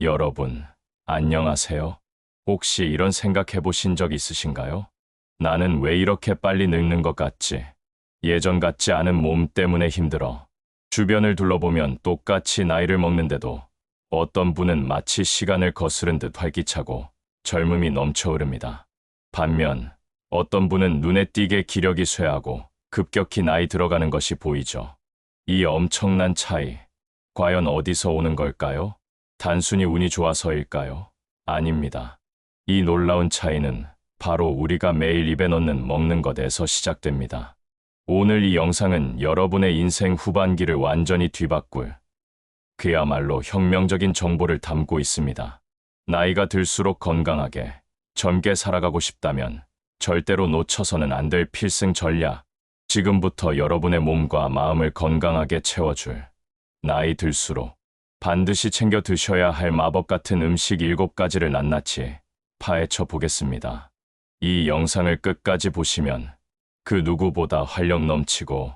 여러분, 안녕하세요. 혹시 이런 생각해 보신 적 있으신가요? 나는 왜 이렇게 빨리 늙는 것 같지? 예전 같지 않은 몸 때문에 힘들어. 주변을 둘러보면 똑같이 나이를 먹는데도 어떤 분은 마치 시간을 거스른 듯 활기차고 젊음이 넘쳐 흐릅니다. 반면 어떤 분은 눈에 띄게 기력이 쇠하고 급격히 나이 들어가는 것이 보이죠. 이 엄청난 차이, 과연 어디서 오는 걸까요? 단순히 운이 좋아서일까요? 아닙니다. 이 놀라운 차이는 바로 우리가 매일 입에 넣는 먹는 것에서 시작됩니다. 오늘 이 영상은 여러분의 인생 후반기를 완전히 뒤바꿀 그야말로 혁명적인 정보를 담고 있습니다. 나이가 들수록 건강하게, 젊게 살아가고 싶다면 절대로 놓쳐서는 안 될 필승 전략. 지금부터 여러분의 몸과 마음을 건강하게 채워줄 나이 들수록 반드시 챙겨 드셔야 할 마법 같은 음식 7가지를 낱낱이 파헤쳐 보겠습니다. 이 영상을 끝까지 보시면 그 누구보다 활력 넘치고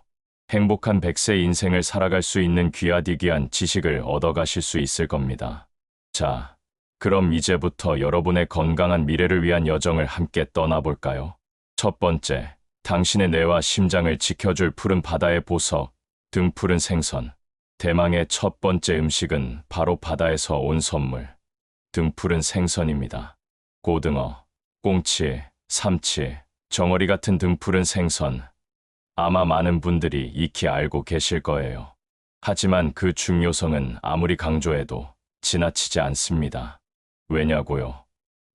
행복한 100세 인생을 살아갈 수 있는 귀하디귀한 지식을 얻어가실 수 있을 겁니다. 자, 그럼 이제부터 여러분의 건강한 미래를 위한 여정을 함께 떠나볼까요? 첫 번째, 당신의 뇌와 심장을 지켜줄 푸른 바다의 보석, 등푸른 생선. 대망의 첫 번째 음식은 바로 바다에서 온 선물, 등푸른 생선입니다. 고등어, 꽁치, 삼치, 정어리 같은 등푸른 생선. 아마 많은 분들이 익히 알고 계실 거예요. 하지만 그 중요성은 아무리 강조해도 지나치지 않습니다. 왜냐고요?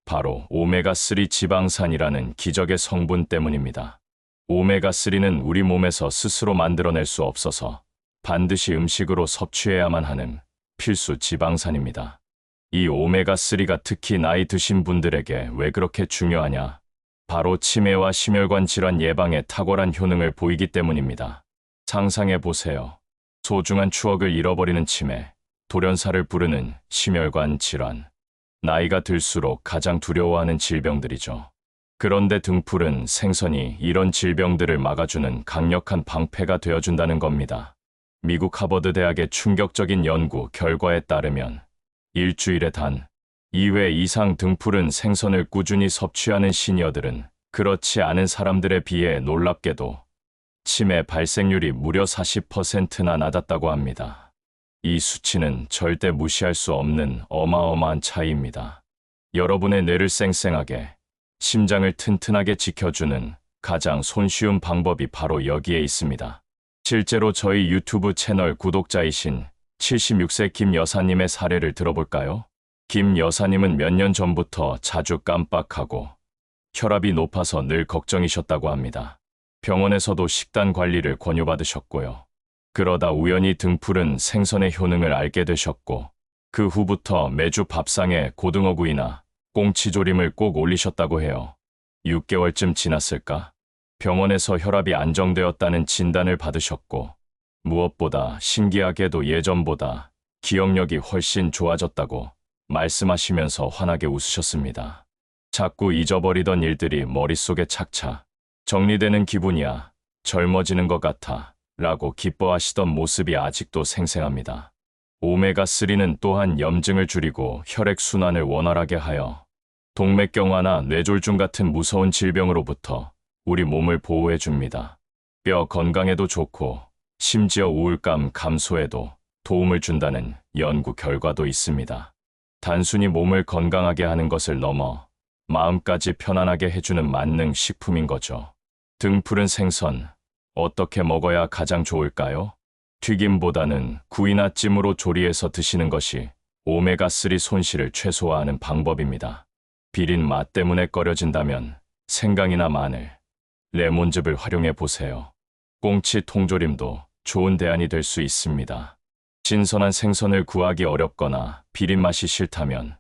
바로 오메가3 지방산이라는 기적의 성분 때문입니다. 오메가3는 우리 몸에서 스스로 만들어낼 수 없어서 반드시 음식으로 섭취해야만 하는 필수 지방산입니다. 이 오메가3가 특히 나이 드신 분들에게 왜 그렇게 중요하냐? 바로 치매와 심혈관 질환 예방에 탁월한 효능을 보이기 때문입니다. 상상해 보세요. 소중한 추억을 잃어버리는 치매, 돌연사를 부르는 심혈관 질환. 나이가 들수록 가장 두려워하는 질병들이죠. 그런데 등푸른 생선이 이런 질병들을 막아주는 강력한 방패가 되어준다는 겁니다. 미국 하버드 대학의 충격적인 연구 결과에 따르면 일주일에 단 2회 이상 등푸른 생선을 꾸준히 섭취하는 시니어들은 그렇지 않은 사람들에 비해 놀랍게도 치매 발생률이 무려 40%나 낮았다고 합니다. 이 수치는 절대 무시할 수 없는 어마어마한 차이입니다. 여러분의 뇌를 쌩쌩하게, 심장을 튼튼하게 지켜주는 가장 손쉬운 방법이 바로 여기에 있습니다. 실제로 저희 유튜브 채널 구독자이신 76세 김 여사님의 사례를 들어볼까요? 김 여사님은 몇 년 전부터 자주 깜빡하고 혈압이 높아서 늘 걱정이셨다고 합니다. 병원에서도 식단 관리를 권유받으셨고요. 그러다 우연히 등푸른 생선의 효능을 알게 되셨고 그 후부터 매주 밥상에 고등어구이나 꽁치조림을 꼭 올리셨다고 해요. 6개월쯤 지났을까? 병원에서 혈압이 안정되었다는 진단을 받으셨고 무엇보다 신기하게도 예전보다 기억력이 훨씬 좋아졌다고 말씀하시면서 환하게 웃으셨습니다. 자꾸 잊어버리던 일들이 머릿속에 착착 정리되는 기분이야. 젊어지는 것 같아. 라고 기뻐하시던 모습이 아직도 생생합니다. 오메가3는 또한 염증을 줄이고 혈액순환을 원활하게 하여 동맥경화나 뇌졸중 같은 무서운 질병으로부터 우리 몸을 보호해 줍니다. 뼈 건강에도 좋고 심지어 우울감 감소에도 도움을 준다는 연구 결과도 있습니다. 단순히 몸을 건강하게 하는 것을 넘어 마음까지 편안하게 해주는 만능 식품인 거죠. 등푸른 생선, 어떻게 먹어야 가장 좋을까요? 튀김보다는 구이나 찜으로 조리해서 드시는 것이 오메가3 손실을 최소화하는 방법입니다. 비린 맛 때문에 꺼려진다면 생강이나 마늘, 레몬즙을 활용해 보세요. 꽁치 통조림도 좋은 대안이 될 수 있습니다. 신선한 생선을 구하기 어렵거나 비린 맛이 싫다면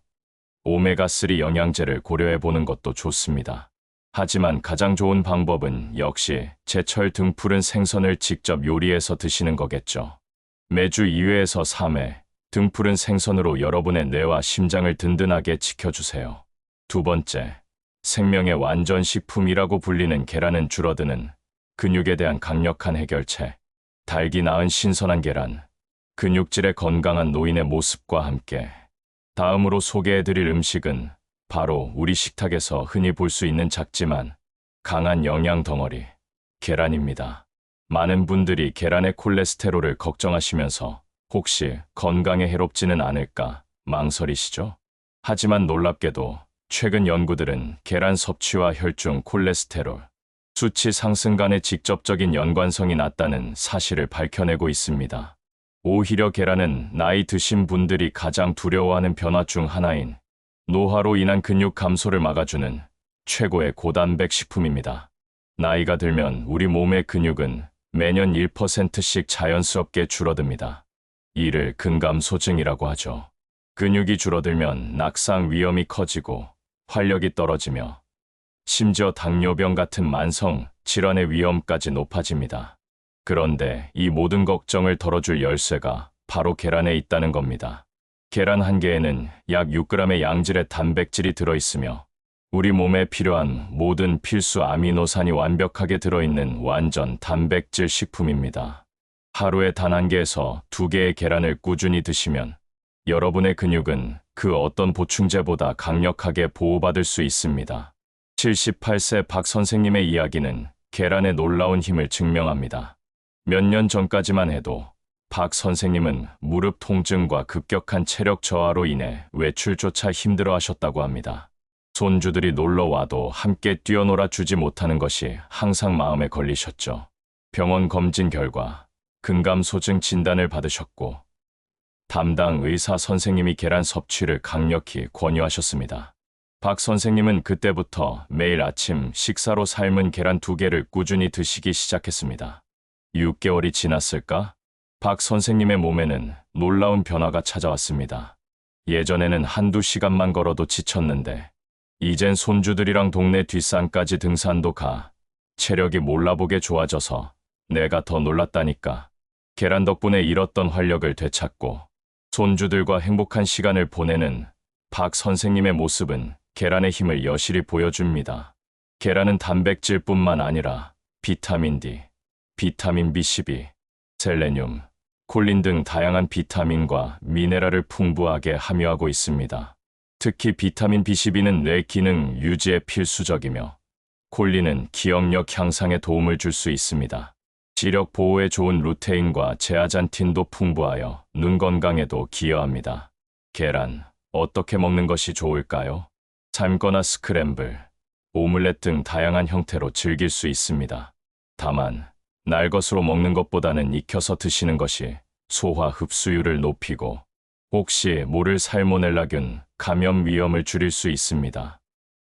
오메가3 영양제를 고려해 보는 것도 좋습니다. 하지만 가장 좋은 방법은 역시 제철 등푸른 생선을 직접 요리해서 드시는 거겠죠. 매주 2회에서 3회 등푸른 생선으로 여러분의 뇌와 심장을 든든하게 지켜주세요. 두 번째, 생명의 완전 식품이라고 불리는 계란은 줄어드는 근육에 대한 강력한 해결책. 달기 낳은 신선한 계란, 근육질의 건강한 노인의 모습과 함께 다음으로 소개해드릴 음식은 바로 우리 식탁에서 흔히 볼 수 있는 작지만 강한 영양 덩어리, 계란입니다. 많은 분들이 계란의 콜레스테롤을 걱정하시면서 혹시 건강에 해롭지는 않을까 망설이시죠? 하지만 놀랍게도 최근 연구들은 계란 섭취와 혈중 콜레스테롤 수치 상승 간의 직접적인 연관성이 낮다는 사실을 밝혀내고 있습니다. 오히려 계란은 나이 드신 분들이 가장 두려워하는 변화 중 하나인 노화로 인한 근육 감소를 막아주는 최고의 고단백 식품입니다. 나이가 들면 우리 몸의 근육은 매년 1%씩 자연스럽게 줄어듭니다. 이를 근감소증이라고 하죠. 근육이 줄어들면 낙상 위험이 커지고 활력이 떨어지며 심지어 당뇨병 같은 만성 질환의 위험까지 높아집니다. 그런데 이 모든 걱정을 덜어줄 열쇠가 바로 계란에 있다는 겁니다. 계란 한 개에는 약 6g의 양질의 단백질이 들어있으며 우리 몸에 필요한 모든 필수 아미노산이 완벽하게 들어있는 완전 단백질 식품입니다. 하루에 단 한 개에서 두 개의 계란을 꾸준히 드시면 여러분의 근육은 그 어떤 보충제보다 강력하게 보호받을 수 있습니다. 78세 박 선생님의 이야기는 계란의 놀라운 힘을 증명합니다. 몇 년 전까지만 해도 박 선생님은 무릎 통증과 급격한 체력 저하로 인해 외출조차 힘들어 하셨다고 합니다. 손주들이 놀러 와도 함께 뛰어놀아 주지 못하는 것이 항상 마음에 걸리셨죠. 병원 검진 결과 근감소증 진단을 받으셨고 담당 의사 선생님이 계란 섭취를 강력히 권유하셨습니다. 박 선생님은 그때부터 매일 아침 식사로 삶은 계란 2개를 꾸준히 드시기 시작했습니다. 6개월이 지났을까? 박 선생님의 몸에는 놀라운 변화가 찾아왔습니다. 예전에는 한두 시간만 걸어도 지쳤는데 이젠 손주들이랑 동네 뒷산까지 등산도 가 체력이 몰라보게 좋아져서 내가 더 놀랐다니까. 계란 덕분에 잃었던 활력을 되찾고 손주들과 행복한 시간을 보내는 박 선생님의 모습은 계란의 힘을 여실히 보여줍니다. 계란은 단백질뿐만 아니라 비타민 D, 비타민 B12, 셀레늄, 콜린 등 다양한 비타민과 미네랄을 풍부하게 함유하고 있습니다. 특히 비타민 B12는 뇌 기능 유지에 필수적이며 콜린은 기억력 향상에 도움을 줄 수 있습니다. 시력 보호에 좋은 루테인과 제아잔틴도 풍부하여 눈 건강에도 기여합니다. 계란, 어떻게 먹는 것이 좋을까요? 삶거나 스크램블, 오믈렛 등 다양한 형태로 즐길 수 있습니다. 다만 날것으로 먹는 것보다는 익혀서 드시는 것이 소화 흡수율을 높이고 혹시 모를 살모넬라균 감염 위험을 줄일 수 있습니다.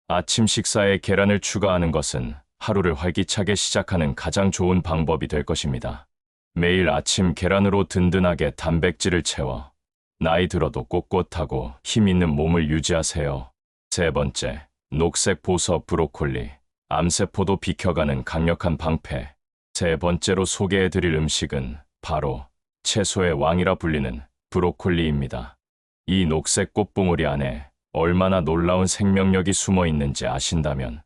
아침 식사에 계란을 추가하는 것은 하루를 활기차게 시작하는 가장 좋은 방법이 될 것입니다. 매일 아침 계란으로 든든하게 단백질을 채워 나이 들어도 꼿꼿하고 힘 있는 몸을 유지하세요. 세 번째, 녹색 보석 브로콜리, 암세포도 비켜가는 강력한 방패. 세 번째로 소개해드릴 음식은 바로 채소의 왕이라 불리는 브로콜리입니다. 이 녹색 꽃봉오리 안에 얼마나 놀라운 생명력이 숨어 있는지 아신다면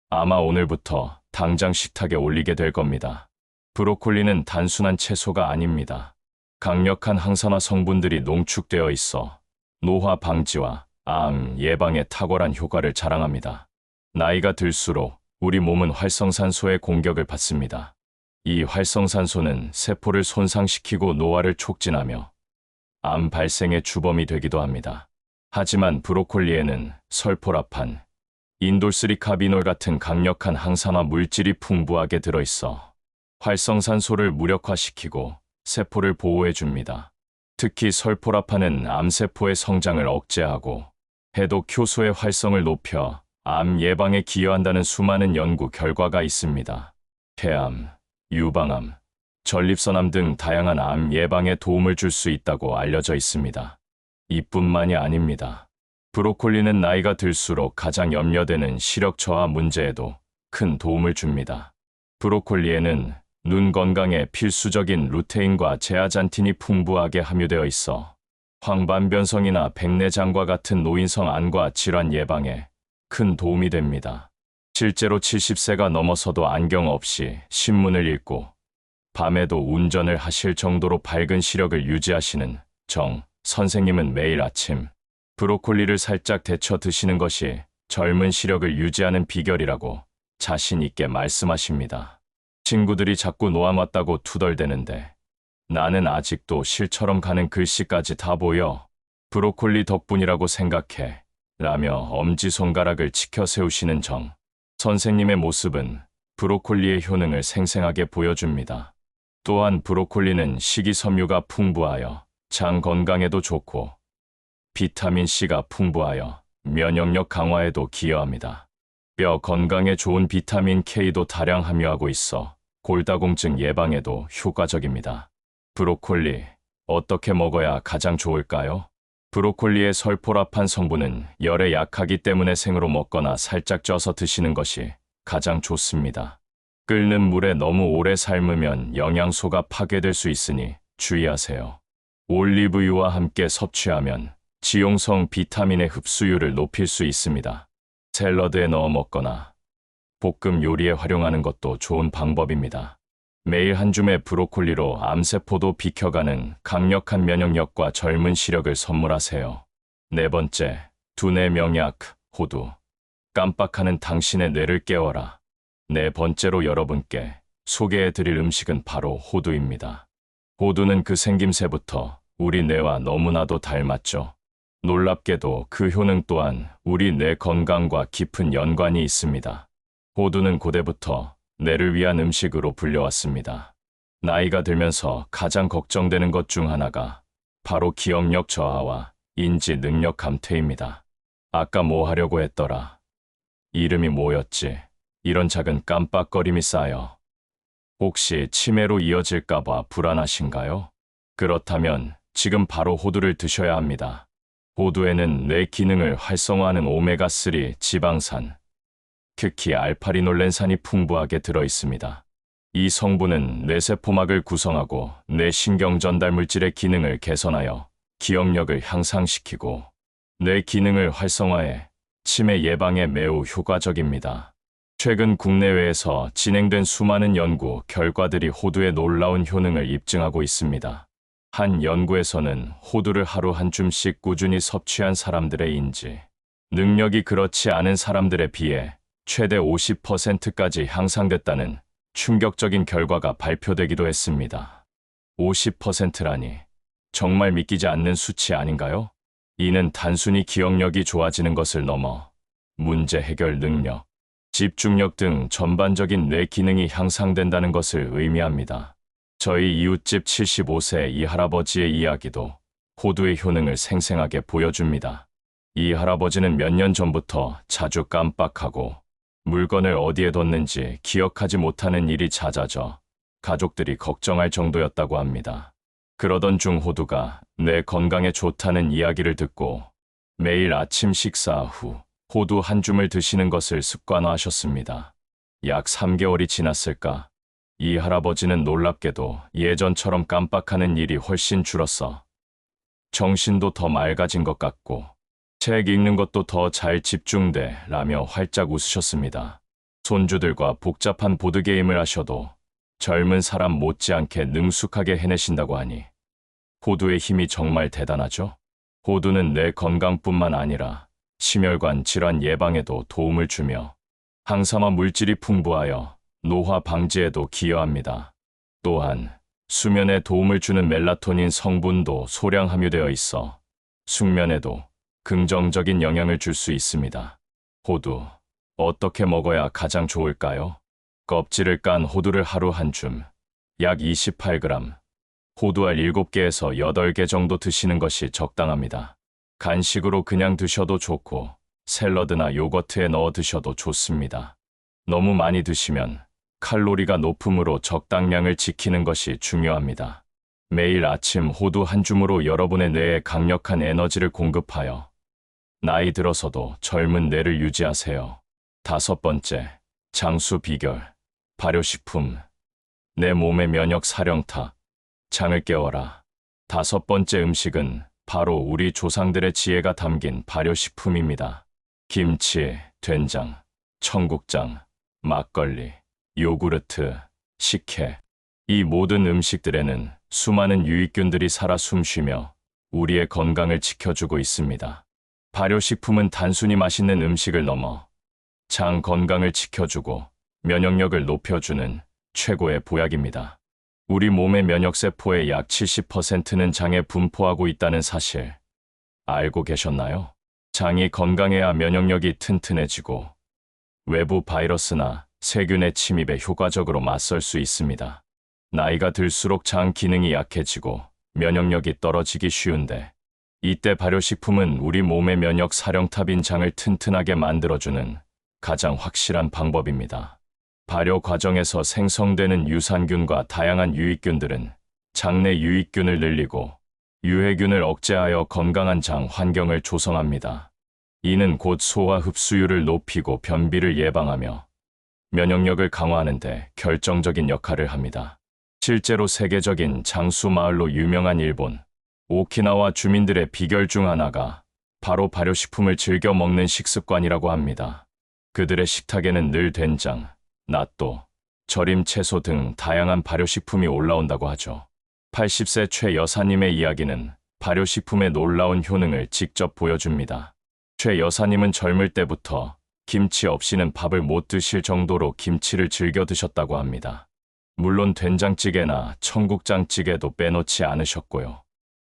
아마 오늘부터 당장 식탁에 올리게 될 겁니다. 브로콜리는 단순한 채소가 아닙니다. 강력한 항산화 성분들이 농축되어 있어 노화 방지와 암 예방에 탁월한 효과를 자랑합니다. 나이가 들수록 우리 몸은 활성산소의 공격을 받습니다. 이 활성산소는 세포를 손상시키고 노화를 촉진하며 암 발생의 주범이 되기도 합니다. 하지만 브로콜리에는 설포라판, 인돌스리카비놀 같은 강력한 항산화 물질이 풍부하게 들어있어 활성산소를 무력화시키고 세포를 보호해줍니다. 특히 설포라판은 암세포의 성장을 억제하고 해독 효소의 활성을 높여 암 예방에 기여한다는 수많은 연구 결과가 있습니다. 폐암, 유방암, 전립선암 등 다양한 암 예방에 도움을 줄 수 있다고 알려져 있습니다. 이뿐만이 아닙니다. 브로콜리는 나이가 들수록 가장 염려되는 시력 저하 문제에도 큰 도움을 줍니다. 브로콜리에는 눈 건강에 필수적인 루테인과 제아잔틴이 풍부하게 함유되어 있어 황반변성이나 백내장과 같은 노인성 암과 질환 예방에 큰 도움이 됩니다. 실제로 70세가 넘어서도 안경 없이 신문을 읽고 밤에도 운전을 하실 정도로 밝은 시력을 유지하시는 정 선생님은 매일 아침 브로콜리를 살짝 데쳐 드시는 것이 젊은 시력을 유지하는 비결이라고 자신 있게 말씀하십니다. 친구들이 자꾸 놓아맞다고 투덜대는데 나는 아직도 실처럼 가는 글씨까지 다 보여. 브로콜리 덕분이라고 생각해. 라며 엄지손가락을 치켜 세우시는 정 선생님의 모습은 브로콜리의 효능을 생생하게 보여줍니다. 또한 브로콜리는 식이섬유가 풍부하여 장 건강에도 좋고 비타민C가 풍부하여 면역력 강화에도 기여합니다. 뼈 건강에 좋은 비타민 K도 다량 함유하고 있어 골다공증 예방에도 효과적입니다. 브로콜리, 어떻게 먹어야 가장 좋을까요? 브로콜리의 설포라판 성분은 열에 약하기 때문에 생으로 먹거나 살짝 쪄서 드시는 것이 가장 좋습니다. 끓는 물에 너무 오래 삶으면 영양소가 파괴될 수 있으니 주의하세요. 올리브유와 함께 섭취하면 지용성 비타민의 흡수율을 높일 수 있습니다. 샐러드에 넣어 먹거나 볶음 요리에 활용하는 것도 좋은 방법입니다. 매일 한 줌의 브로콜리로 암세포도 비켜가는 강력한 면역력과 젊은 시력을 선물하세요. 네 번째, 두뇌 명약, 호두. 깜빡하는 당신의 뇌를 깨워라. 네 번째로 여러분께 소개해드릴 음식은 바로 호두입니다. 호두는 그 생김새부터 우리 뇌와 너무나도 닮았죠. 놀랍게도 그 효능 또한 우리 뇌 건강과 깊은 연관이 있습니다. 호두는 고대부터 뇌를 위한 음식으로 불려왔습니다. 나이가 들면서 가장 걱정되는 것 중 하나가 바로 기억력 저하와 인지 능력 감퇴입니다. 아까 뭐 하려고 했더라? 이름이 뭐였지? 이런 작은 깜빡거림이 쌓여 혹시 치매로 이어질까봐 불안하신가요? 그렇다면 지금 바로 호두를 드셔야 합니다. 호두에는 뇌 기능을 활성화하는 오메가3 지방산, 특히 알파리놀렌산이 풍부하게 들어있습니다. 이 성분은 뇌세포막을 구성하고 뇌신경 전달 물질의 기능을 개선하여 기억력을 향상시키고 뇌 기능을 활성화해 치매 예방에 매우 효과적입니다. 최근 국내외에서 진행된 수많은 연구 결과들이 호두의 놀라운 효능을 입증하고 있습니다. 한 연구에서는 호두를 하루 한 줌씩 꾸준히 섭취한 사람들의 인지 능력이 그렇지 않은 사람들에 비해 최대 50%까지 향상됐다는 충격적인 결과가 발표되기도 했습니다. 50%라니 정말 믿기지 않는 수치 아닌가요? 이는 단순히 기억력이 좋아지는 것을 넘어 문제 해결 능력, 집중력 등 전반적인 뇌 기능이 향상된다는 것을 의미합니다. 저희 이웃집 75세 이 할아버지의 이야기도 호두의 효능을 생생하게 보여줍니다. 이 할아버지는 몇 년 전부터 자주 깜빡하고 물건을 어디에 뒀는지 기억하지 못하는 일이 잦아져 가족들이 걱정할 정도였다고 합니다. 그러던 중 호두가 뇌 건강에 좋다는 이야기를 듣고 매일 아침 식사 후 호두 한 줌을 드시는 것을 습관화하셨습니다. 약 3개월이 지났을까? 이 할아버지는 놀랍게도 예전처럼 깜빡하는 일이 훨씬 줄었어. 정신도 더 맑아진 것 같고 책 읽는 것도 더 잘 집중돼 라며 활짝 웃으셨습니다. 손주들과 복잡한 보드게임을 하셔도 젊은 사람 못지않게 능숙하게 해내신다고 하니 호두의 힘이 정말 대단하죠? 호두는 뇌 건강뿐만 아니라 심혈관 질환 예방에도 도움을 주며 항산화 물질이 풍부하여 노화 방지에도 기여합니다. 또한 수면에 도움을 주는 멜라토닌 성분도 소량 함유되어 있어 숙면에도 긍정적인 영향을 줄 수 있습니다. 호두, 어떻게 먹어야 가장 좋을까요? 껍질을 깐 호두를 하루 한 줌, 약 28g, 호두알 7개에서 8개 정도 드시는 것이 적당합니다. 간식으로 그냥 드셔도 좋고 샐러드나 요거트에 넣어 드셔도 좋습니다. 너무 많이 드시면 칼로리가 높으므로 적당량을 지키는 것이 중요합니다. 매일 아침 호두 한 줌으로 여러분의 뇌에 강력한 에너지를 공급하여 나이 들어서도 젊은 뇌를 유지하세요. 5번째, 장수 비결, 발효식품, 내 몸의 면역 사령탑, 장을 깨워라. 5번째 음식은 바로 우리 조상들의 지혜가 담긴 발효식품입니다. 김치, 된장, 청국장, 막걸리, 요구르트, 식혜, 이 모든 음식들에는 수많은 유익균들이 살아 숨쉬며 우리의 건강을 지켜주고 있습니다. 발효식품은 단순히 맛있는 음식을 넘어 장 건강을 지켜주고 면역력을 높여주는 최고의 보약입니다. 우리 몸의 면역세포의 약 70%는 장에 분포하고 있다는 사실 알고 계셨나요? 장이 건강해야 면역력이 튼튼해지고 외부 바이러스나 세균의 침입에 효과적으로 맞설 수 있습니다. 나이가 들수록 장 기능이 약해지고 면역력이 떨어지기 쉬운데 이때 발효식품은 우리 몸의 면역 사령탑인 장을 튼튼하게 만들어주는 가장 확실한 방법입니다. 발효 과정에서 생성되는 유산균과 다양한 유익균들은 장내 유익균을 늘리고 유해균을 억제하여 건강한 장 환경을 조성합니다. 이는 곧 소화 흡수율을 높이고 변비를 예방하며 면역력을 강화하는 데 결정적인 역할을 합니다. 실제로 세계적인 장수 마을로 유명한 일본, 오키나와 주민들의 비결 중 하나가 바로 발효식품을 즐겨 먹는 식습관이라고 합니다. 그들의 식탁에는 늘 된장, 낫또, 절임 채소 등 다양한 발효식품이 올라온다고 하죠. 80세 최 여사님의 이야기는 발효식품의 놀라운 효능을 직접 보여줍니다. 최 여사님은 젊을 때부터 김치 없이는 밥을 못 드실 정도로 김치를 즐겨 드셨다고 합니다. 물론 된장찌개나 청국장찌개도 빼놓지 않으셨고요.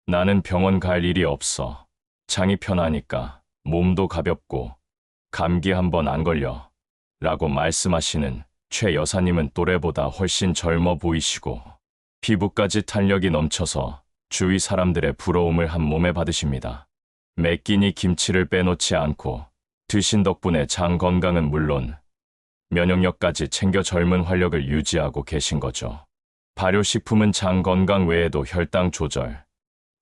나는 병원 갈 일이 없어. 장이 편하니까 몸도 가볍고 감기 한번 안 걸려. 라고 말씀하시는 최 여사님은 또래보다 훨씬 젊어 보이시고 피부까지 탄력이 넘쳐서 주위 사람들의 부러움을 한 몸에 받으십니다. 매 끼니 김치를 빼놓지 않고 드신 덕분에 장 건강은 물론 면역력까지 챙겨 젊은 활력을 유지하고 계신 거죠. 발효식품은 장 건강 외에도 혈당 조절,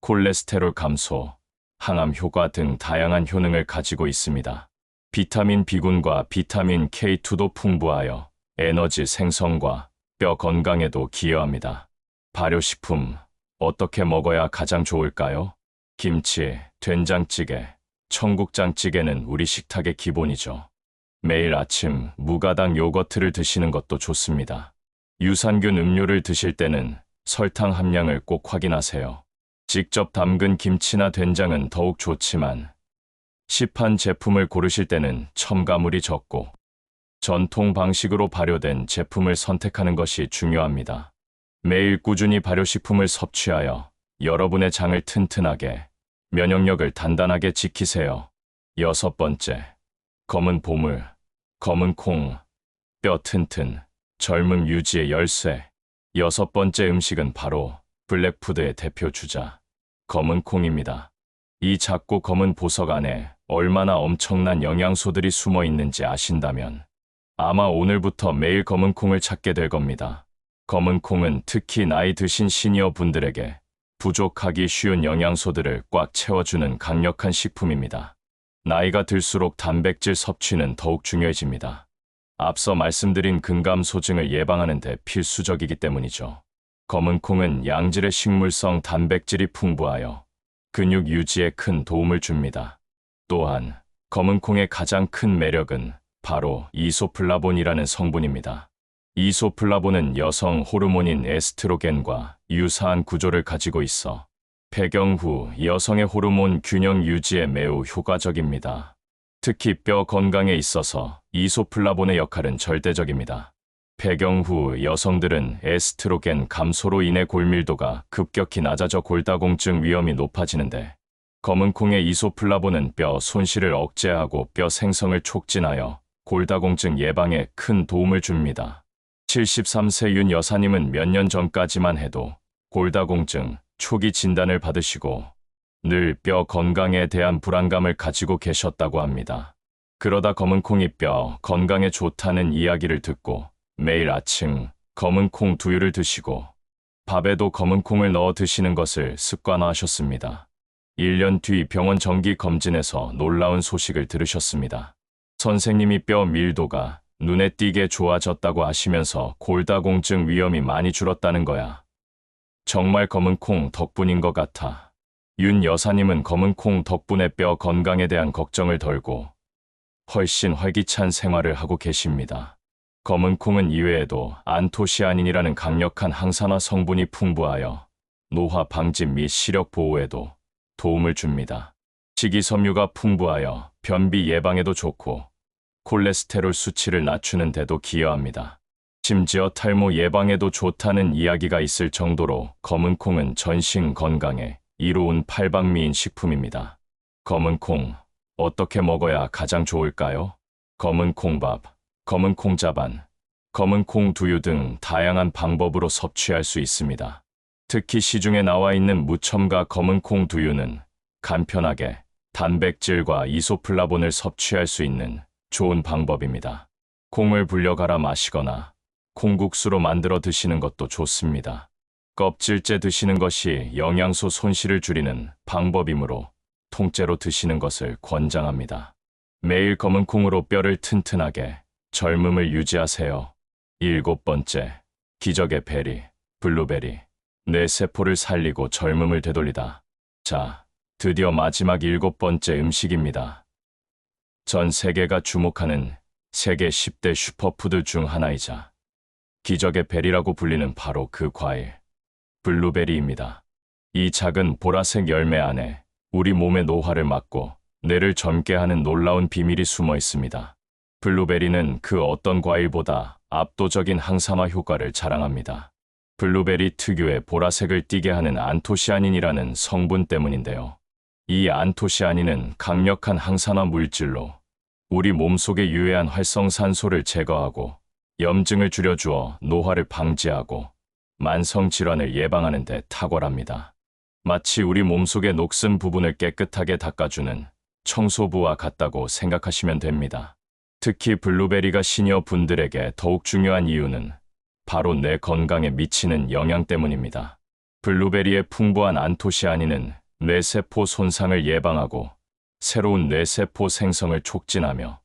콜레스테롤 감소, 항암 효과 등 다양한 효능을 가지고 있습니다. 비타민 B군과 비타민 K2도 풍부하여 에너지 생성과 뼈 건강에도 기여합니다. 발효식품, 어떻게 먹어야 가장 좋을까요? 김치, 된장찌개, 청국장찌개는 우리 식탁의 기본이죠. 매일 아침 무가당 요거트를 드시는 것도 좋습니다. 유산균 음료를 드실 때는 설탕 함량을 꼭 확인하세요. 직접 담근 김치나 된장은 더욱 좋지만 시판 제품을 고르실 때는 첨가물이 적고 전통 방식으로 발효된 제품을 선택하는 것이 중요합니다. 매일 꾸준히 발효식품을 섭취하여 여러분의 장을 튼튼하게, 면역력을 단단하게 지키세요. 6번째, 검은 보물, 검은 콩, 뼈 튼튼, 젊음 유지의 열쇠. 6번째 음식은 바로 블랙푸드의 대표 주자, 검은 콩입니다. 이 작고 검은 보석 안에 얼마나 엄청난 영양소들이 숨어 있는지 아신다면 아마 오늘부터 매일 검은 콩을 찾게 될 겁니다. 검은 콩은 특히 나이 드신 시니어 분들에게 부족하기 쉬운 영양소들을 꽉 채워주는 강력한 식품입니다. 나이가 들수록 단백질 섭취는 더욱 중요해집니다. 앞서 말씀드린 근감소증을 예방하는 데 필수적이기 때문이죠. 검은 콩은 양질의 식물성 단백질이 풍부하여 근육 유지에 큰 도움을 줍니다. 또한 검은 콩의 가장 큰 매력은 바로 이소플라본이라는 성분입니다. 이소플라본은 여성 호르몬인 에스트로겐과 유사한 구조를 가지고 있어 폐경 후 여성의 호르몬 균형 유지에 매우 효과적입니다. 특히 뼈 건강에 있어서 이소플라본의 역할은 절대적입니다. 폐경 후 여성들은 에스트로겐 감소로 인해 골밀도가 급격히 낮아져 골다공증 위험이 높아지는데 검은 콩의 이소플라본은 뼈 손실을 억제하고 뼈 생성을 촉진하여 골다공증 예방에 큰 도움을 줍니다. 73세 윤 여사님은 몇 년 전까지만 해도 골다공증 초기 진단을 받으시고 늘 뼈 건강에 대한 불안감을 가지고 계셨다고 합니다. 그러다 검은 콩이 뼈 건강에 좋다는 이야기를 듣고 매일 아침 검은 콩 두유를 드시고 밥에도 검은 콩을 넣어 드시는 것을 습관화하셨습니다. 1년 뒤 병원 정기 검진에서 놀라운 소식을 들으셨습니다. 선생님이 뼈 밀도가 눈에 띄게 좋아졌다고 하시면서 골다공증 위험이 많이 줄었다는 거야. 정말 검은 콩 덕분인 것 같아. 윤 여사님은 검은 콩 덕분에 뼈 건강에 대한 걱정을 덜고 훨씬 활기찬 생활을 하고 계십니다. 검은 콩은 이외에도 안토시아닌이라는 강력한 항산화 성분이 풍부하여 노화 방지 및 시력 보호에도 도움을 줍니다. 식이섬유가 풍부하여 변비 예방에도 좋고 콜레스테롤 수치를 낮추는 데도 기여합니다. 심지어 탈모 예방에도 좋다는 이야기가 있을 정도로 검은 콩은 전신 건강에 이로운 팔방미인 식품입니다. 검은 콩, 어떻게 먹어야 가장 좋을까요? 검은 콩밥, 검은 콩자반, 검은 콩 두유 등 다양한 방법으로 섭취할 수 있습니다. 특히 시중에 나와 있는 무첨가 검은 콩 두유는 간편하게 단백질과 이소플라본을 섭취할 수 있는 좋은 방법입니다. 콩을 불려 갈아 마시거나 콩국수로 만들어 드시는 것도 좋습니다. 껍질째 드시는 것이 영양소 손실을 줄이는 방법이므로 통째로 드시는 것을 권장합니다. 매일 검은 콩으로 뼈를 튼튼하게 젊음을 유지하세요. 7번째, 기적의 베리, 블루베리. 뇌세포를 살리고 젊음을 되돌리다. 자, 드디어 마지막 7번째 음식입니다. 전 세계가 주목하는 세계 10대 슈퍼푸드 중 하나이자 기적의 베리라고 불리는 바로 그 과일, 블루베리입니다. 이 작은 보라색 열매 안에 우리 몸의 노화를 막고 뇌를 젊게 하는 놀라운 비밀이 숨어 있습니다. 블루베리는 그 어떤 과일보다 압도적인 항산화 효과를 자랑합니다. 블루베리 특유의 보라색을 띠게 하는 안토시아닌이라는 성분 때문인데요. 이 안토시아닌은 강력한 항산화 물질로 우리 몸속의 유해한 활성산소를 제거하고 염증을 줄여주어 노화를 방지하고 만성 질환을 예방하는 데 탁월합니다. 마치 우리 몸속의 녹슨 부분을 깨끗하게 닦아주는 청소부와 같다고 생각하시면 됩니다. 특히 블루베리가 시니어 분들에게 더욱 중요한 이유는 바로 뇌 건강에 미치는 영향 때문입니다. 블루베리의 풍부한 안토시아닌은 뇌세포 손상을 예방하고 새로운 뇌세포 생성을 촉진하며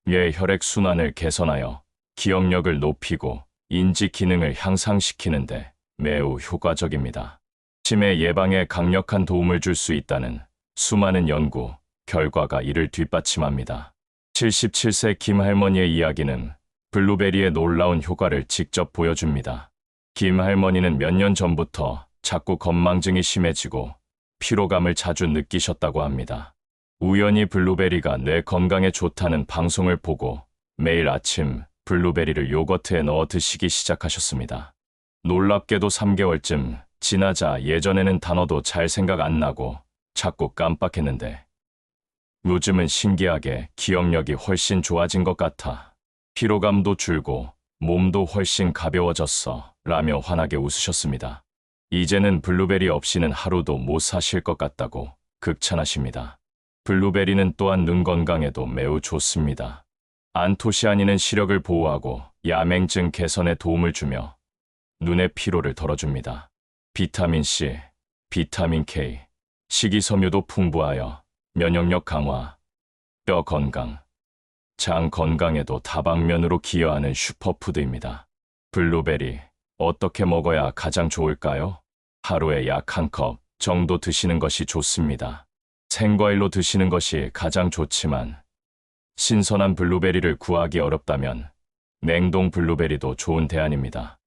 뇌 혈액순환을 개선하여 기억력을 높이고 인지 기능을 향상시키는데 매우 효과적입니다. 치매 예방에 강력한 도움을 줄 수 있다는 수많은 연구, 결과가 이를 뒷받침합니다. 77세 김 할머니의 이야기는 블루베리의 놀라운 효과를 직접 보여줍니다. 김 할머니는 몇 년 전부터 자꾸 건망증이 심해지고 피로감을 자주 느끼셨다고 합니다. 우연히 블루베리가 뇌 건강에 좋다는 방송을 보고 매일 아침 블루베리를 요거트에 넣어 드시기 시작하셨습니다. 놀랍게도 3개월쯤 지나자 예전에는 단어도 잘 생각 안 나고 자꾸 깜빡했는데 요즘은 신기하게 기억력이 훨씬 좋아진 것 같아. 피로감도 줄고 몸도 훨씬 가벼워졌어 라며 환하게 웃으셨습니다. 이제는 블루베리 없이는 하루도 못 사실 것 같다고 극찬하십니다. 블루베리는 또한 눈 건강에도 매우 좋습니다. 안토시아닌은 시력을 보호하고 야맹증 개선에 도움을 주며 눈의 피로를 덜어줍니다. 비타민 C, 비타민 K, 식이섬유도 풍부하여 면역력 강화, 뼈 건강, 장 건강에도 다방면으로 기여하는 슈퍼푸드입니다. 블루베리, 어떻게 먹어야 가장 좋을까요? 하루에 약 1컵 정도 드시는 것이 좋습니다. 생과일로 드시는 것이 가장 좋지만 신선한 블루베리를 구하기 어렵다면 냉동 블루베리도 좋은 대안입니다.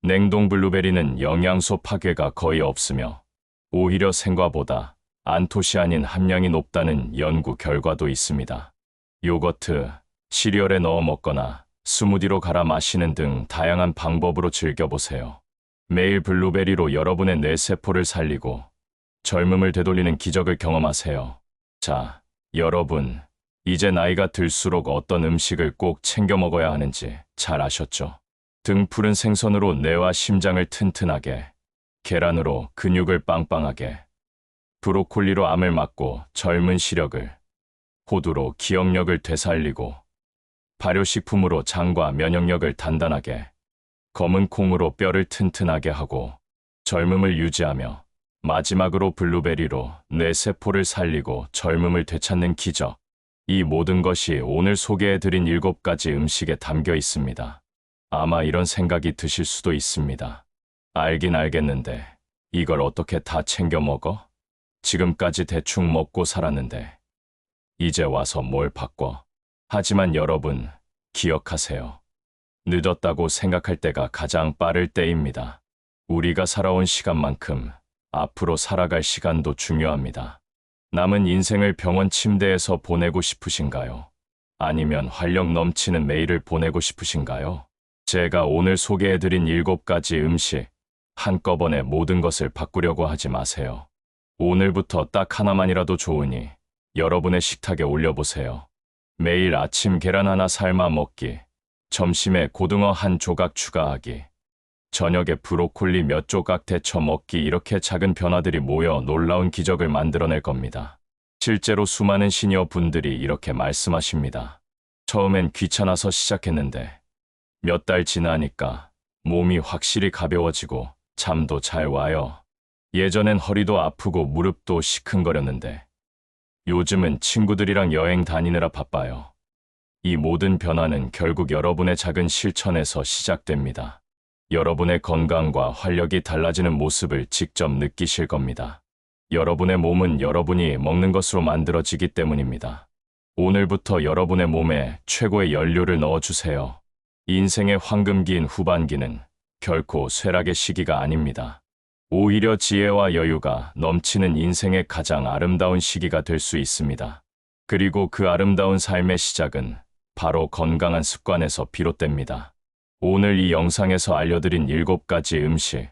냉동 블루베리는 영양소 파괴가 거의 없으며 오히려 생과보다 안토시아닌 함량이 높다는 연구 결과도 있습니다. 요거트, 시리얼에 넣어 먹거나 스무디로 갈아 마시는 등 다양한 방법으로 즐겨보세요. 매일 블루베리로 여러분의 뇌세포를 살리고 젊음을 되돌리는 기적을 경험하세요. 자, 여러분, 이제 나이가 들수록 어떤 음식을 꼭 챙겨 먹어야 하는지 잘 아셨죠? 등푸른 생선으로 뇌와 심장을 튼튼하게, 계란으로 근육을 빵빵하게, 브로콜리로 암을 막고 젊은 시력을, 호두로 기억력을 되살리고, 발효식품으로 장과 면역력을 단단하게, 검은 콩으로 뼈를 튼튼하게 하고 젊음을 유지하며 마지막으로 블루베리로 뇌세포를 살리고 젊음을 되찾는 기적. 이 모든 것이 오늘 소개해드린 7가지 음식에 담겨 있습니다. 아마 이런 생각이 드실 수도 있습니다. 알긴 알겠는데 이걸 어떻게 다 챙겨 먹어? 지금까지 대충 먹고 살았는데 이제 와서 뭘 바꿔? 하지만 여러분, 기억하세요. 늦었다고 생각할 때가 가장 빠를 때입니다. 우리가 살아온 시간만큼 앞으로 살아갈 시간도 중요합니다. 남은 인생을 병원 침대에서 보내고 싶으신가요? 아니면 활력 넘치는 매일을 보내고 싶으신가요? 제가 오늘 소개해드린 7가지 음식, 한꺼번에 모든 것을 바꾸려고 하지 마세요. 오늘부터 딱 하나만이라도 좋으니 여러분의 식탁에 올려보세요. 매일 아침 계란 하나 삶아 먹기, 점심에 고등어 한 조각 추가하기, 저녁에 브로콜리 몇 조각 데쳐 먹기. 이렇게 작은 변화들이 모여 놀라운 기적을 만들어낼 겁니다. 실제로 수많은 시니어 분들이 이렇게 말씀하십니다. 처음엔 귀찮아서 시작했는데 몇 달 지나니까 몸이 확실히 가벼워지고 잠도 잘 와요. 예전엔 허리도 아프고 무릎도 시큰거렸는데 요즘은 친구들이랑 여행 다니느라 바빠요. 이 모든 변화는 결국 여러분의 작은 실천에서 시작됩니다. 여러분의 건강과 활력이 달라지는 모습을 직접 느끼실 겁니다. 여러분의 몸은 여러분이 먹는 것으로 만들어지기 때문입니다. 오늘부터 여러분의 몸에 최고의 연료를 넣어주세요. 인생의 황금기인 후반기는 결코 쇠락의 시기가 아닙니다. 오히려 지혜와 여유가 넘치는 인생의 가장 아름다운 시기가 될 수 있습니다. 그리고 그 아름다운 삶의 시작은 바로 건강한 습관에서 비롯됩니다. 오늘 이 영상에서 알려드린 7가지 음식,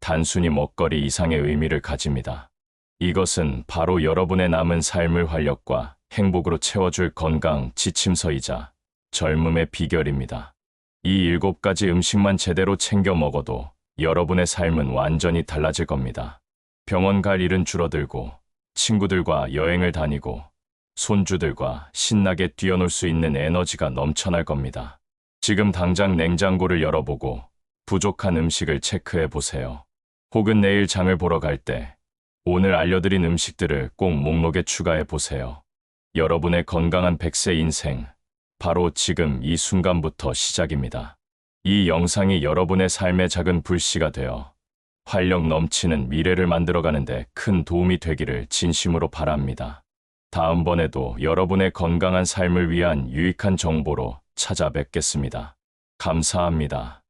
단순히 먹거리 이상의 의미를 가집니다. 이것은 바로 여러분의 남은 삶을 활력과 행복으로 채워줄 건강 지침서이자 젊음의 비결입니다. 이 7가지 음식만 제대로 챙겨 먹어도 여러분의 삶은 완전히 달라질 겁니다. 병원 갈 일은 줄어들고 친구들과 여행을 다니고 손주들과 신나게 뛰어놀 수 있는 에너지가 넘쳐날 겁니다. 지금 당장 냉장고를 열어보고 부족한 음식을 체크해 보세요. 혹은 내일 장을 보러 갈 때 오늘 알려드린 음식들을 꼭 목록에 추가해 보세요. 여러분의 건강한 100세 인생, 바로 지금 이 순간부터 시작입니다. 이 영상이 여러분의 삶의 작은 불씨가 되어 활력 넘치는 미래를 만들어가는데 큰 도움이 되기를 진심으로 바랍니다. 다음번에도 여러분의 건강한 삶을 위한 유익한 정보로 찾아뵙겠습니다. 감사합니다.